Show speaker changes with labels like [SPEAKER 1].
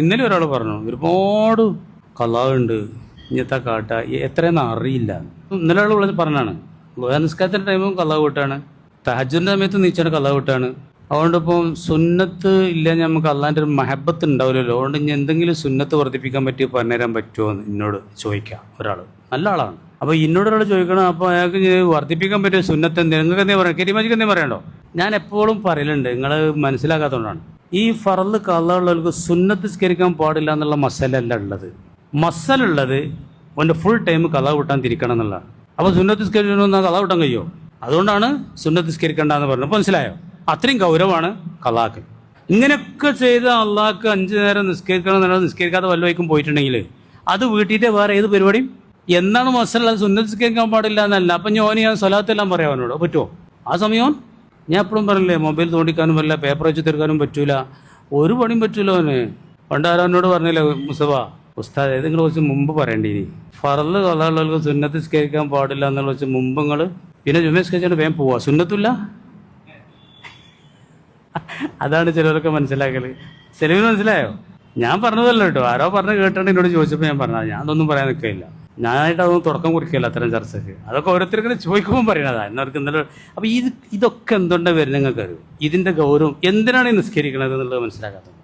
[SPEAKER 1] ഇന്നലെ ഒരാൾ പറഞ്ഞു ഒരുപാട് കലാവുണ്ട് ഇങ്ങനത്തെ കാട്ട എത്രയെന്ന് അറിയില്ല. ഇന്നലെ ആൾ വിളിച്ച് പറഞ്ഞാണ് നിസ്കാരത്തിൻ്റെ ടൈമും കലാവ് വിട്ടാണ്, തഹജ്ജുദിന്റെ സമയത്ത് നീച്ചാണ് കലാവ് വിട്ടാണ്. അതുകൊണ്ട് ഇപ്പം സുന്നത്ത് ഇല്ല, നമുക്ക് അള്ളാൻ്റെ ഒരു മഹബത്ത് ഉണ്ടാവില്ലല്ലോ. അതുകൊണ്ട് ഇനി എന്തെങ്കിലും സുന്നത്ത് വർദ്ധിപ്പിക്കാൻ പറ്റി പറഞ്ഞുതരാൻ പറ്റുമോ എന്ന് എന്നോട് ചോദിക്കാം ഒരാൾ. നല്ല ആളാണ്. അപ്പോൾ എന്നോട് ഒരാൾ ചോദിക്കണം, അപ്പോൾ അയാൾക്ക് വർദ്ധിപ്പിക്കാൻ പറ്റിയ സുന്നത്ത് എന്തെങ്കിലും നിങ്ങൾക്ക് എന്തെങ്കിലും പറയാം, കരിമാജിക്ക് എന്തെങ്കിലും പറയണ്ടോ? ഞാൻ എപ്പോഴും പറയലുണ്ട്, നിങ്ങൾ മനസ്സിലാക്കാത്തതുകൊണ്ടാണ്. ഈ ഫറല് കള്ളമുള്ളവർക്ക് സുന്നത്ത് നിസ്കരിക്കാൻ പാടില്ല എന്നുള്ള മസല അല്ല ഉള്ളത്. മസലുള്ളത് അവൻ്റെ ഫുൾ ടൈം കഥ വിട്ടാൻ തിരിക്കണം എന്നുള്ളതാണ്. അപ്പോൾ സുന്നത്ത് നിസ്കരിക്കണമെന്നാൽ കഥ വിട്ടാൻ കഴിയുമോ? അതുകൊണ്ടാണ് സുന്നത്ത് നിസ്കരിക്കേണ്ടെന്ന് പറഞ്ഞത്. അപ്പോൾ മനസ്സിലായോ? അത്രയും ഗൗരവമാണ് കലാക്ക്. ഇങ്ങനെയൊക്കെ ചെയ്ത് അള്ളാഹ്ക്ക് 5 നേരം നിസ്കരിക്കണം എന്നുള്ളത് നിസ്കരിക്കാതെ വല്ലവയ്ക്കും പോയിട്ടുണ്ടെങ്കിൽ അത് വീട്ടിൻ്റെ വേറെ ഏത് പരിപാടിയും എന്താണ് മസല? സുന്നത്ത് നിസ്കരിക്കാൻ പാടില്ല എന്നല്ല. അപ്പം ഞാൻ സ്വലാത്തെല്ലാം പറയാം അവനോട്, പറ്റുമോ? ആ സമയം ഞാൻ എപ്പോഴും പറയില്ലേ, മൊബൈൽ തോണ്ടിക്കാനും പറ്റില്ല, പേപ്പർ വെച്ച് തീർക്കാനും പറ്റൂല, ഒരു പണിയും പറ്റൂല അവന്. പണ്ട് ആരോട് പറഞ്ഞില്ലേ, മുസഫ ഉസ്താദ് ഏതെങ്കിലും കുറച്ച് മുമ്പ് പറയേണ്ടി, ഫറല് കള്ളവർക്ക് സുന്നത്ത് നിസ്കരിക്കാൻ പാടില്ല എന്നുള്ള വെച്ച് മുമ്പ് നിങ്ങൾ പിന്നെ ജുമ നിസ്കരിച്ചാണ്ട് വേഗം പോവാ, സുന്നത്തില്ല. അതാണ് ചിലരൊക്കെ മനസ്സിലാക്കല്. സെലവിന് മനസ്സിലായോ? ഞാൻ പറഞ്ഞതല്ല കേട്ടോ, ആരോ പറഞ്ഞ് കേട്ടാണ് എന്നോട് ചോദിച്ചപ്പോൾ ഞാൻ പറഞ്ഞത്. ഞാൻ അതൊന്നും പറയാൻ നിൽക്കില്ല, ഞാനായിട്ട് അതൊന്നും തുടക്കം കുറിക്കില്ല അത്തരം ചർച്ചയ്ക്ക്. അതൊക്കെ ഓരോരുത്തർക്കിനെ ചോദിക്കുമ്പോൾ പറയണതാ എന്നവർക്ക് ഇന്നലെ. അപ്പോൾ ഇതൊക്കെ എന്തുകൊണ്ടാണ് വരുന്നത് നിങ്ങൾക്ക് അറിയും? ഇതിൻ്റെ ഗൗരവം എന്തിനാണ് ഈ നിസ്കരിക്കണത് എന്നുള്ളത് മനസ്സിലാക്കാത്തത്.